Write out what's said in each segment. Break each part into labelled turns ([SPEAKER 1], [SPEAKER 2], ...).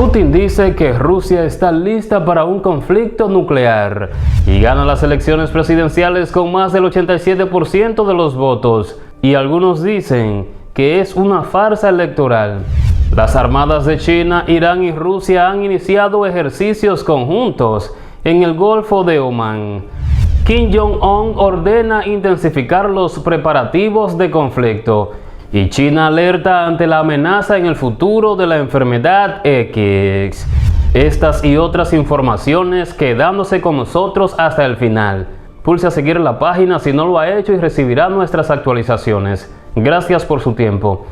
[SPEAKER 1] Putin dice que Rusia está lista para un conflicto nuclear y gana las elecciones presidenciales con más del 87% de los votos, y algunos dicen que es una farsa electoral. Las armadas de China, Irán y Rusia han iniciado ejercicios conjuntos en el Golfo de Omán. Kim Jong-un ordena intensificar los preparativos de conflicto y China alerta ante la amenaza en el futuro de la enfermedad X. Estas y otras informaciones quedándose con nosotros hasta el final. Pulse a seguir la página si no lo ha hecho y recibirá nuestras actualizaciones. Gracias por su tiempo.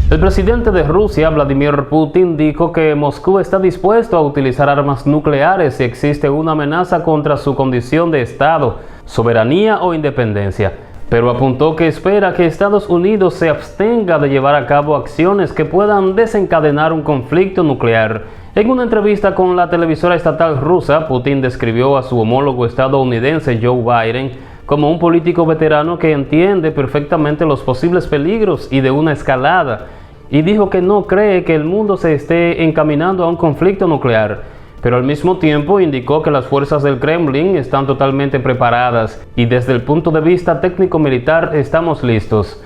[SPEAKER 1] El presidente de Rusia, Vladimir Putin, dijo que Moscú está dispuesto a utilizar armas nucleares si existe una amenaza contra su condición de Estado, soberanía o independencia, pero apuntó que espera que Estados Unidos se abstenga de llevar a cabo acciones que puedan desencadenar un conflicto nuclear. En una entrevista con la televisora estatal rusa, Putin describió a su homólogo estadounidense Joe Biden como un político veterano que entiende perfectamente los posibles peligros y de una escalada, y dijo que no cree que el mundo se esté encaminando a un conflicto nuclear, pero al mismo tiempo indicó que las fuerzas del Kremlin están totalmente preparadas y desde el punto de vista técnico-militar estamos listos.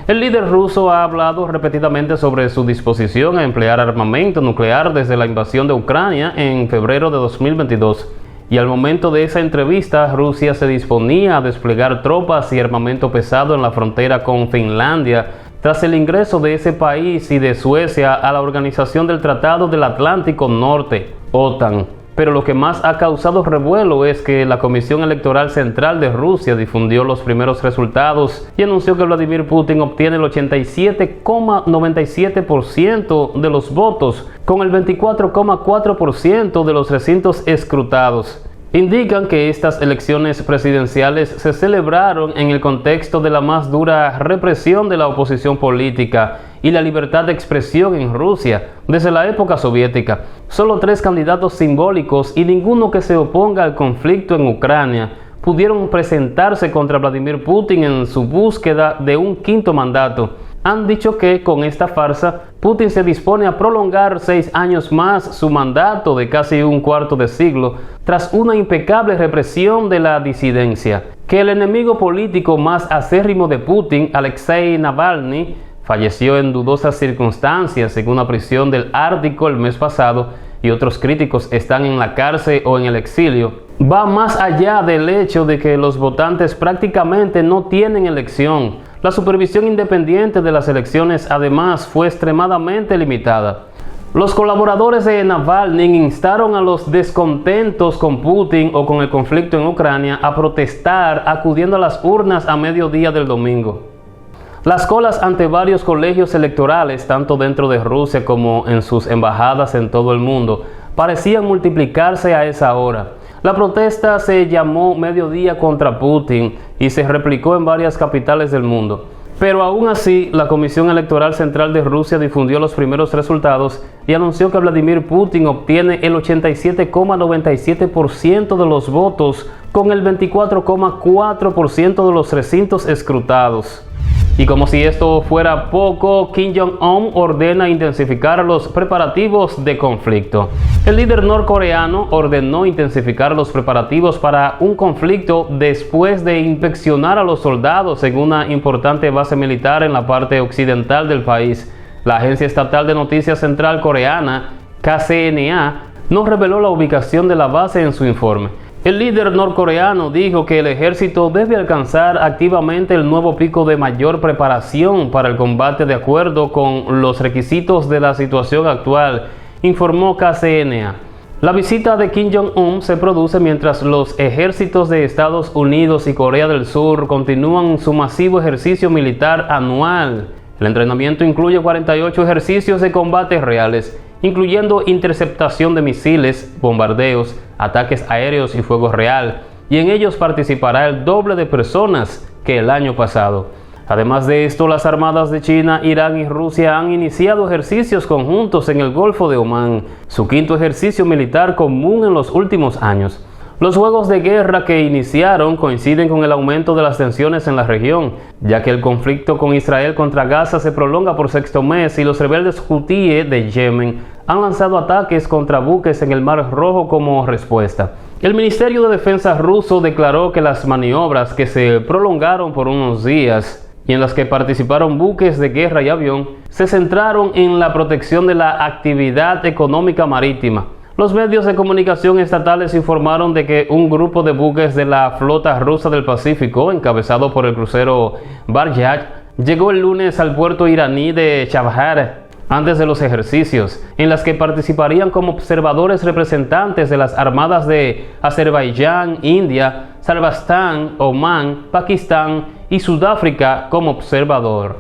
[SPEAKER 1] El líder ruso ha hablado repetidamente sobre su disposición a emplear armamento nuclear desde la invasión de Ucrania en febrero de 2022. Y al momento de esa entrevista, Rusia se disponía a desplegar tropas y armamento pesado en la frontera con Finlandia, tras el ingreso de ese país y de Suecia a la Organización del Tratado del Atlántico Norte, OTAN. Pero lo que más ha causado revuelo es que la Comisión Electoral Central de Rusia difundió los primeros resultados y anunció que Vladimir Putin obtiene el 87,97% de los votos, con el 24,4% de los recintos escrutados. Indican que estas elecciones presidenciales se celebraron en el contexto de la más dura represión de la oposición política y la libertad de expresión en Rusia desde la época soviética. Solo 3 candidatos simbólicos y ninguno que se oponga al conflicto en Ucrania pudieron presentarse contra Vladimir Putin en su búsqueda de un 5º mandato. Han dicho que con esta farsa, Putin se dispone a prolongar 6 años más su mandato de casi un cuarto de siglo, tras una impecable represión de la disidencia. Que el enemigo político más acérrimo de Putin, Alexei Navalny, falleció en dudosas circunstancias en una prisión del Ártico el mes pasado y otros críticos están en la cárcel o en el exilio, va más allá del hecho de que los votantes prácticamente no tienen elección. La supervisión independiente de las elecciones además fue extremadamente limitada. Los colaboradores de Navalny instaron a los descontentos con Putin o con el conflicto en Ucrania a protestar acudiendo a las urnas a mediodía del domingo. Las colas ante varios colegios electorales, tanto dentro de Rusia como en sus embajadas en todo el mundo, parecían multiplicarse a esa hora. La protesta se llamó Mediodía contra Putin y se replicó en varias capitales del mundo. Pero aún así, la Comisión Electoral Central de Rusia difundió los primeros resultados y anunció que Vladimir Putin obtiene el 87,97% de los votos con el 24,4% de los recintos escrutados. Y como si esto fuera poco, Kim Jong-un ordena intensificar los preparativos de conflicto. El líder norcoreano ordenó intensificar los preparativos para un conflicto después de inspeccionar a los soldados en una importante base militar en la parte occidental del país. La agencia estatal de noticias central coreana, KCNA, no reveló la ubicación de la base en su informe. El líder norcoreano dijo que el ejército debe alcanzar activamente el nuevo pico de mayor preparación para el combate de acuerdo con los requisitos de la situación actual, informó KCNA. La visita de Kim Jong-un se produce mientras los ejércitos de Estados Unidos y Corea del Sur continúan su masivo ejercicio militar anual. El entrenamiento incluye 48 ejercicios de combate reales, incluyendo interceptación de misiles, bombardeos, ataques aéreos y fuego real, y en ellos participará el doble de personas que el año pasado. Además de esto, las armadas de China, Irán y Rusia han iniciado ejercicios conjuntos en el Golfo de Omán, su 5º ejercicio militar común en los últimos años. Los juegos de guerra que iniciaron coinciden con el aumento de las tensiones en la región, ya que el conflicto con Israel contra Gaza se prolonga por sexto mes y los rebeldes hutíes de Yemen han lanzado ataques contra buques en el Mar Rojo como respuesta. El Ministerio de Defensa ruso declaró que las maniobras, que se prolongaron por unos días y en las que participaron buques de guerra y avión, se centraron en la protección de la actividad económica marítima. Los medios de comunicación estatales informaron de que un grupo de buques de la flota rusa del Pacífico, encabezado por el crucero Baryat, llegó el lunes al puerto iraní de Chabahar antes de los ejercicios, en las que participarían como observadores representantes de las armadas de Azerbaiyán, India, Kazajstán, Omán, Pakistán y Sudáfrica como observador.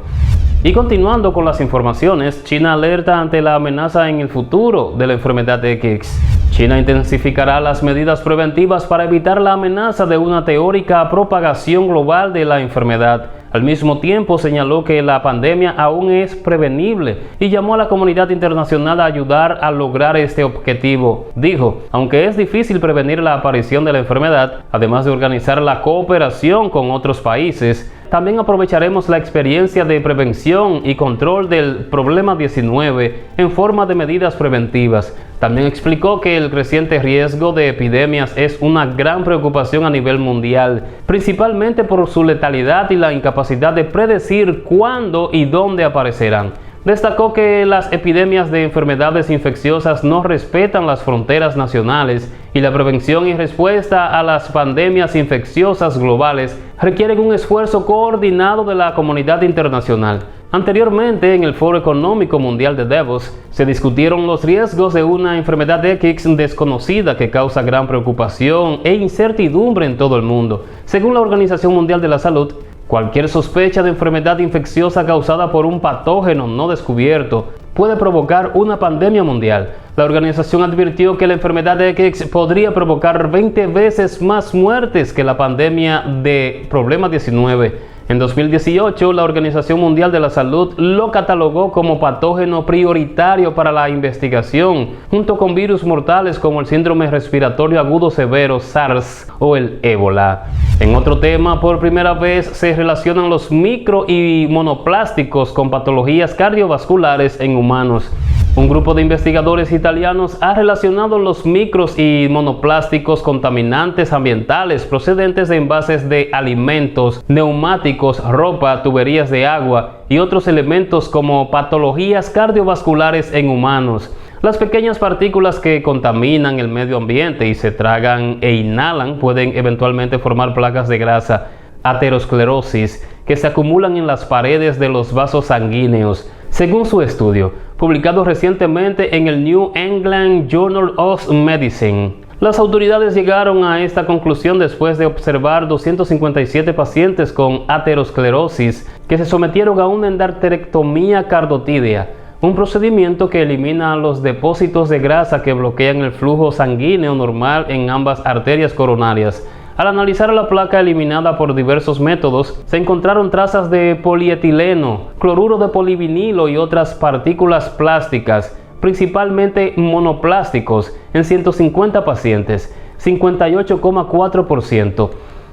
[SPEAKER 1] Y continuando con las informaciones, China alerta ante la amenaza en el futuro de la enfermedad X. China intensificará las medidas preventivas para evitar la amenaza de una teórica propagación global de la enfermedad. Al mismo tiempo, señaló que la pandemia aún es prevenible y llamó a la comunidad internacional a ayudar a lograr este objetivo. Dijo, aunque es difícil prevenir la aparición de la enfermedad, además de organizar la cooperación con otros países, también aprovecharemos la experiencia de prevención y control del problema 19 en forma de medidas preventivas. También explicó que el creciente riesgo de epidemias es una gran preocupación a nivel mundial, principalmente por su letalidad y la incapacidad de predecir cuándo y dónde aparecerán. Destacó que las epidemias de enfermedades infecciosas no respetan las fronteras nacionales y la prevención y respuesta a las pandemias infecciosas globales requieren un esfuerzo coordinado de la comunidad internacional. Anteriormente, en el Foro Económico Mundial de Davos, se discutieron los riesgos de una enfermedad X desconocida que causa gran preocupación e incertidumbre en todo el mundo. Según la Organización Mundial de la Salud, cualquier sospecha de enfermedad infecciosa causada por un patógeno no descubierto puede provocar una pandemia mundial. La organización advirtió que la enfermedad X podría provocar 20 veces más muertes que la pandemia de problema 19. En 2018, la Organización Mundial de la Salud lo catalogó como patógeno prioritario para la investigación, junto con virus mortales como el síndrome respiratorio agudo severo SARS o el ébola. En otro tema, por primera vez se relacionan los micro y monoplásticos con patologías cardiovasculares en humanos. Un grupo de investigadores italianos ha relacionado los micros y monoplásticos contaminantes ambientales procedentes de envases de alimentos, neumáticos, ropa, tuberías de agua y otros elementos como patologías cardiovasculares en humanos. Las pequeñas partículas que contaminan el medio ambiente y se tragan e inhalan pueden eventualmente formar placas de grasa, aterosclerosis, que se acumulan en las paredes de los vasos sanguíneos. Según su estudio, publicado recientemente en el New England Journal of Medicine, las autoridades llegaron a esta conclusión después de observar 257 pacientes con aterosclerosis que se sometieron a una endarterectomía carotidea, un procedimiento que elimina los depósitos de grasa que bloquean el flujo sanguíneo normal en ambas arterias coronarias. Al analizar la placa eliminada por diversos métodos, se encontraron trazas de polietileno, cloruro de polivinilo y otras partículas plásticas, principalmente monoplásticos, en 150 pacientes, 58,4%.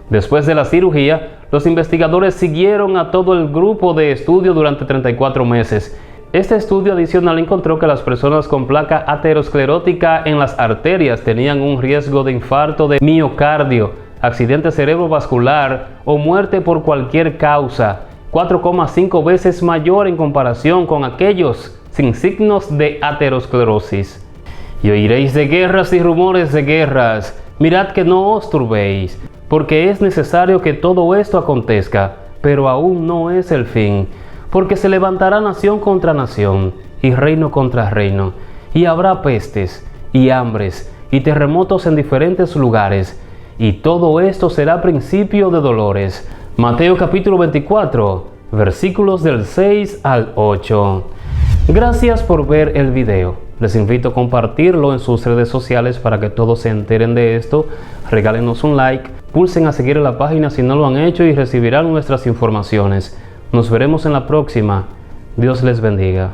[SPEAKER 1] Después de la cirugía, los investigadores siguieron a todo el grupo de estudio durante 34 meses. Este estudio adicional encontró que las personas con placa aterosclerótica en las arterias tenían un riesgo de infarto de miocardio, accidente cerebrovascular o muerte por cualquier causa, 4,5 veces mayor en comparación con aquellos sin signos de aterosclerosis. Y oiréis de guerras y rumores de guerras, mirad que no os turbéis, porque es necesario que todo esto acontezca, pero aún no es el fin, porque se levantará nación contra nación, y reino contra reino, y habrá pestes, y hambres, y terremotos en diferentes lugares, y todo esto será principio de dolores. Mateo capítulo 24, versículos del 6 al 8. Gracias por ver el video. Les invito a compartirlo en sus redes sociales para que todos se enteren de esto. Regálenos un like, pulsen a seguir la página si no lo han hecho y recibirán nuestras informaciones. Nos veremos en la próxima. Dios les bendiga.